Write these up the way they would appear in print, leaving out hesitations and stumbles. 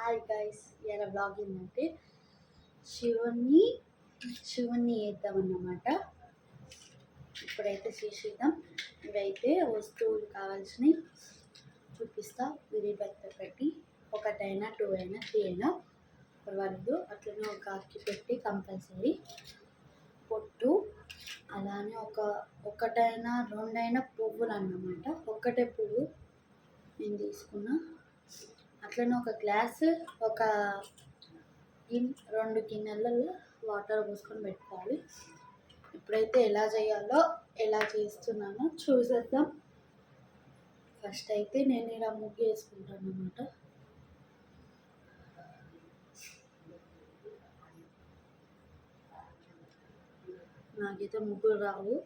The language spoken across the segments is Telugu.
హాయ్ గైస్, ఇలా బ్లాగ్ ఏంటంటే శివుని శివుని వేద్దామన్నమాట. ఇప్పుడైతే చేసేద్దాం. ఇవైతే వస్తువులు కావాల్సినవి చూపిస్తా. విరిబెత్త పెట్టి ఒకటైనా 2 అయినా 3 అయినా పర్వాలేదు. అట్లనే ఒక అక్కి పెట్టి కంపల్సరీ పొట్టు, అలానే ఒకటైనా 2 అయినా పువ్వులు అన్నమాట. ఒక్కటే పువ్వు నేను తీసుకున్నా. అట్లనే ఒక గ్లాస్, ఒక 2 గిన్నెలలో వాటర్ పోసుకొని పెట్టుకోవాలి. ఇప్పుడైతే ఎలా చేయాలో, ఎలా చేస్తున్నానో చూసేద్దాం. ఫస్ట్ అయితే నేను ఇలా ముగ్గు వేసుకుంటాను అన్నమాట. నాకైతే ముగ్గురు రావు.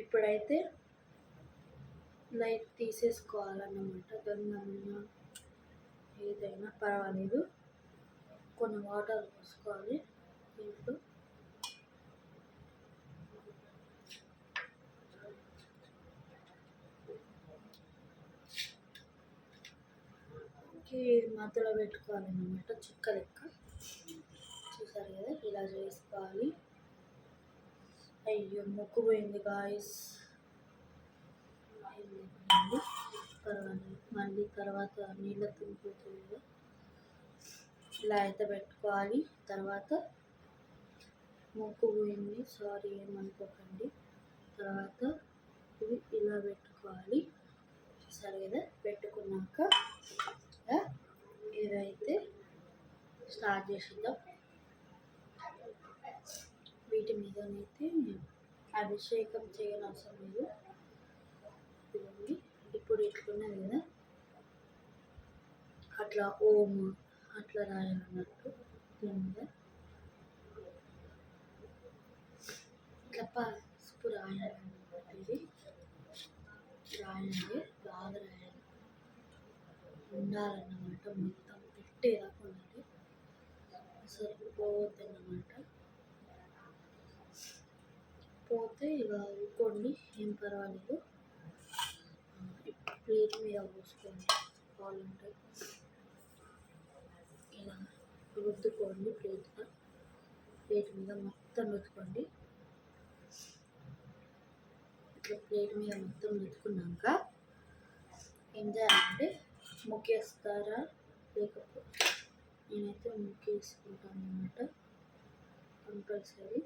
ఇప్పుడైతే లైట్ తీసేసుకోవాలన్నమాట. గంధమైనా ఏదైనా పర్వాలేదు. కొన్ని వాటర్ పోసుకోవాలి దీంట్లో. మధ్యలో పెట్టుకోవాలన్నమాట, చుక్క లెక్క. చూసారు కదా, ఇలా చేసుకోవాలి. అయ్యో ముక్కు పోయింది గాయస్. పర్వాలేదు, మళ్ళీ తర్వాత నీళ్ళ తినిపోతుంది కదా. ఇలా అయితే పెట్టుకోవాలి. తర్వాత ముక్కు పోయింది, సారీ ఏమనుకోకండి. తర్వాత ఇవి ఇలా పెట్టుకోవాలి. చూసారు కదా, పెట్టుకున్నాక ఇదైతే స్టార్ట్ చేసిద్దాం. వీటి మీదనైతే అభిషేకం చేయనవసరం లేదు. ఇదండి ఇప్పుడు ఇట్లున్నది కదా, అట్లా ఓం అట్లా రాయాలన్నట్టు. దీని మీద ఇట్లా పసుపు రాయాలన్నమాట. ఇది రాయండి, బాగా రాయాలి, ఉండాలన్నమాట. మొత్తం పెట్టేదాకా ఉండాలి, అసలు పోవద్దన్నమాట. పోతే ఇక ఊరుకోండి, ఏం పర్వాలేదు. ప్లేట్ మీద పోసుకోండి, కావాలంటే ఇలా రుద్దుకోండి. ప్లేట్ మీద మొత్తం రుద్దుకోండి. ఇట్లా ప్లేట్ మీద మొత్తం రుద్దుకున్నాక ఏం చేయాలంటే ముక్కేస్తారా, లేకపోతే నేనైతే ముక్కేసుకుంటాను అన్నమాట కంపల్సరీ.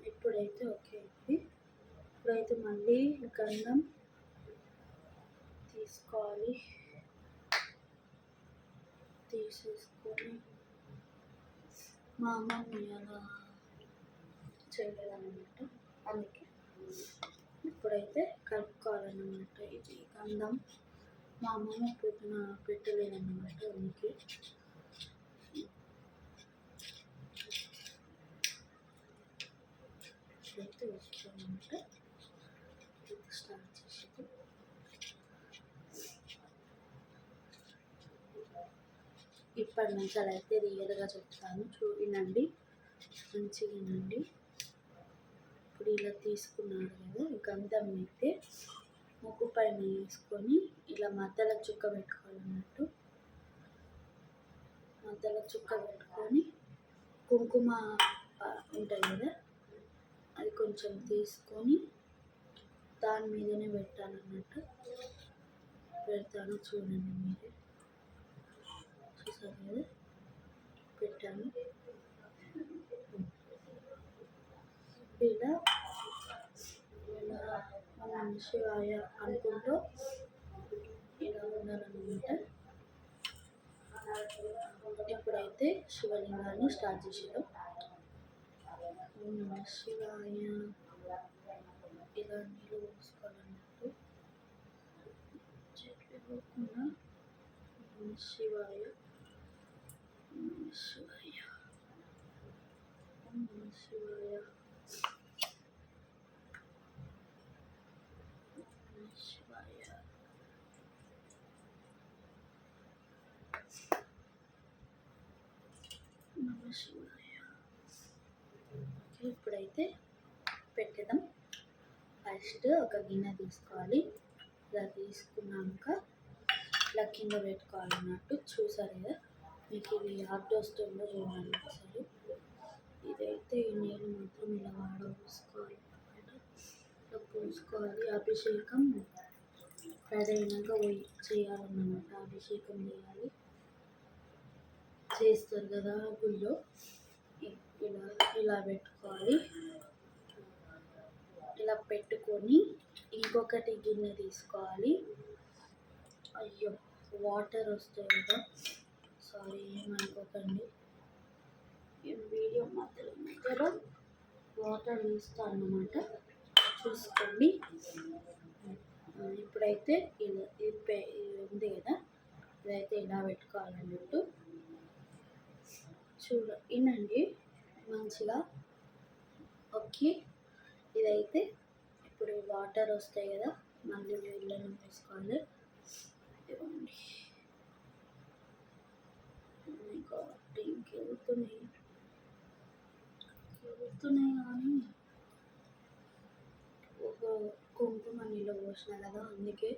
ఇప్పుడైతే ఓకే అండి. ఇప్పుడైతే మళ్ళీ గంధం తీసుకోవాలి. తీసేసుకొని మా అమ్మని అలా చేయలేదన్నమాట, అందుకే ఇప్పుడైతే కలుపుకోవాలన్నమాట. ఇది గంధం మా అమ్మమ్మ పొద్దున పెట్టలేదన్నమాట, అందుకే. అయితే ఓకే అన్నమాట. స్టార్ట్ చేసేది. ఇప్పటి నుంచి అలా అయితే రియల్గా చెప్తాను, వినండి, మంచిగా వినండి. ఇప్పుడు ఇలా తీసుకున్నారు కదా, గంధం అయితే ముక్కు పైన వేసుకొని ఇలా మధ్యలో చుక్క పెట్టుకోవాలన్నట్టు. మధ్యలో చుక్క పెట్టుకొని కుంకుమ ఉంటుంది కదా, అది కొంచెం తీసుకొని దాని మీదనే పెట్టాలన్నట్టు. పెడతాను చూడండి, మీరే చూసారు కదా, పెట్టాను. ఇలా శివాయ అనుకుంటూ ఇలా ఉన్నారనమాట. ఇప్పుడైతే శివలింగాన్ని స్టార్ట్ చేసేద్దాం. ఓం నమ శివాయ. ఇలా నీళ్ళు పోసుకోవాలన్నట్టు చెట్లు పోకుండా. ఓం శివాయ, ఓం శివాయ, ఓం శివాయ, ఓం శివాయ. నమ శివాయ. ఇప్పుడైతే పెట్టేద్దాం. ఫస్ట్ ఒక గిన్నె తీసుకోవాలి. ఇలా తీసుకున్నాక ఇలా కింద పెట్టుకోవాలన్నట్టు. చూసారు కదా, మీకు ఇది యాప్ వస్తుందో చూడండి ఒకసారి. ఇదైతే నేను మాత్రం ఇలా పోసుకోవాలి అన్నమాట. ఇలా పోసుకోవాలి. అభిషేకం రెడీ అయినాక పోయి చేయాలన్నమాట. అభిషేకం చేయాలి. చేస్తారు కదా గుళ్ళో. ఇలా ఇలా పెట్టుకోవాలి. ఇలా పెట్టుకొని ఇంకొకటి గిన్నె తీసుకోవాలి. అయ్యో, వాటర్ వస్తాయి కదా, సారీ ఏమనుకోకండి. ఈ వీడియో మధ్యలో వాటర్ తీస్తాను అన్నమాట, చూసుకోండి. ఇప్పుడైతే ఇది ఉంది కదా, ఇదైతే ఇలా పెట్టుకోవాలన్నట్టు. వినండి మంచిగా. ఓకే, ఇదైతే ఇప్పుడు వాటర్ వస్తాయి కదా, మళ్ళీ నీళ్ళని వేసుకోవాలి. ఇవ్వండి, ఇంకెళ్తున్నాయి కానీ ఒక కుంకుమ నీళ్ళు పోసిన కదా, అందుకే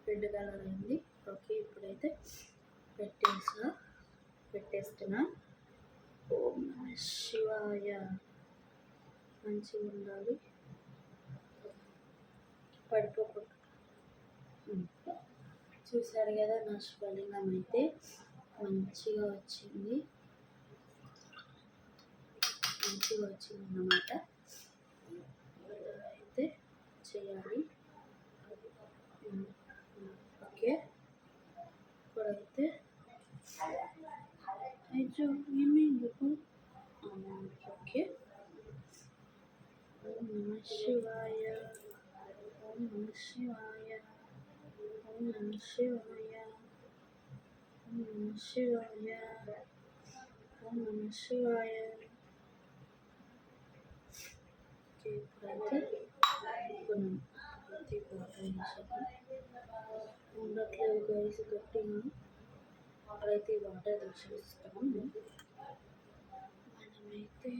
రెడ్ కలర్ అయింది. ఓకే, ఇప్పుడైతే పెట్టేస్తున్నా. ఓం నమ శివాయ. మంచిగా ఉండాలి, పడిపోకుండా. చూసారు కదా, నా శివలింగం అయితే మంచిగా వచ్చిందన్నమాట. అయితే చేయాలి. ఓకే, ఇప్పుడైతే అయ్యో ఏమైంది. ఓకే, ఓం నమ శివాయ, ఓం నమ శివాయ, ఓం నమ శివాయ, ఓం నమ శివాయ, ఓం నమ శివాయ. ఓకే, ఇప్పుడైతే ఉండట్లేదు గైస్ గట్టిగా. అప్పుడైతే వాటర్ తీసేస్తాము. మనమైతే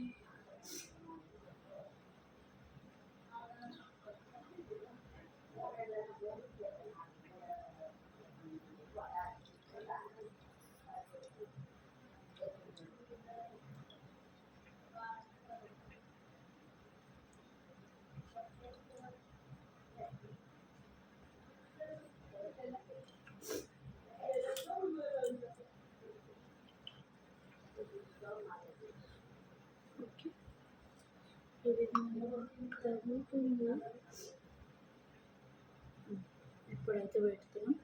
ఇది తగ్గుతుంది. ఇప్పుడైతే పెడుతున్నాం.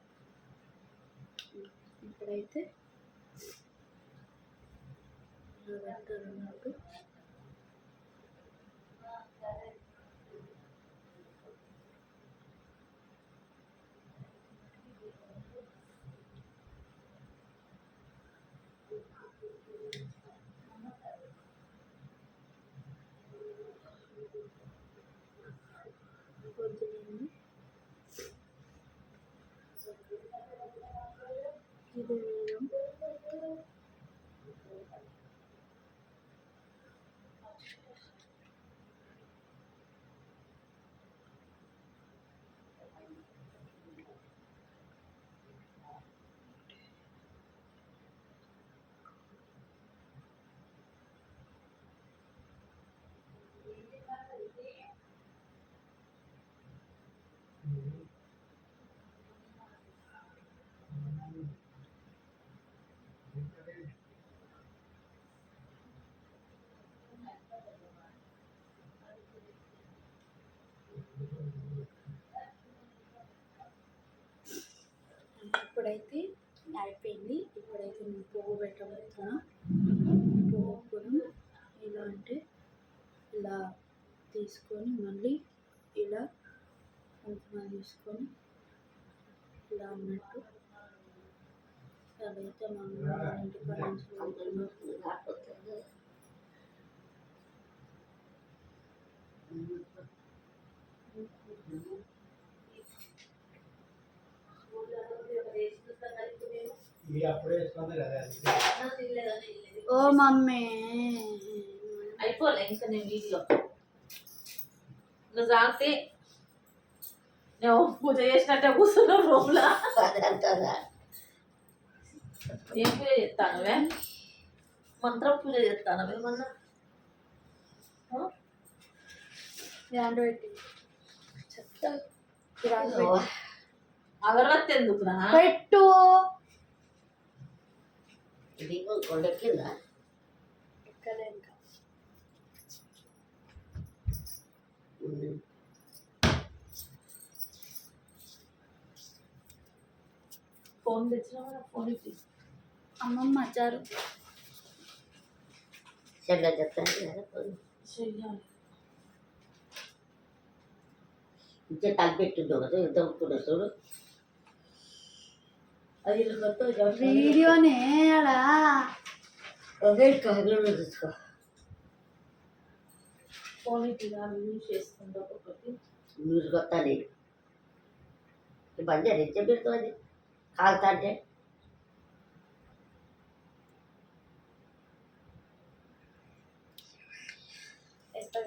ఇప్పుడైతే ఇలా పెట్టాలన్నట్టు. వద్దులేండి, ఇది వేయం. అయిపోయింది. ఇప్పుడైతే నేను పువ్వు పెట్టబోతున్నా. పువ్వు కూడా ఇలా అంటే ఇలా తీసుకొని మళ్ళీ ఇలా కుంకుమ తీసుకొని ఇలా అన్నట్టు అదైతే మా అమ్మ వాళ్ళ ఇంటి కాడ నుంచి వెళ్తున్నాం. ఓ మమ్మీ అయిపోలే ఇంకా నేను వీడియో నువ్వు జాగ్రత్త నేను పూజ చేసినట్టే కూర్చున్నా రూమ్లో. ఏం పూజ చేస్తానవే? మంత్రం పూజ చేస్తానవే ఏమన్నా? చెప్తా అగరబత్తి ఎందుకురా? పెట్టు దీపం కొండెక్కిందా? ఎక్కలే ఇంకా. ఫోన్ తెచ్చినా ఫోన్ ఇచ్చి అమ్మమ్మ వచ్చారు. చెడ్డ చెప్తాను కదా చెయ్యాలి. ఇంకే తలపెట్టిందో కదా దొరుకుతుందో చూడు. అది వీడియోనే అలా కగలు తీసుకో. ఫోన్ ఇచ్చి యూజ్ చేసుకుంటా ఒకటి న్యూస్ కొత్త నేను బంద్ చేస్తే పెడుతుంది కాలుతా అంటే. ఎక్కడ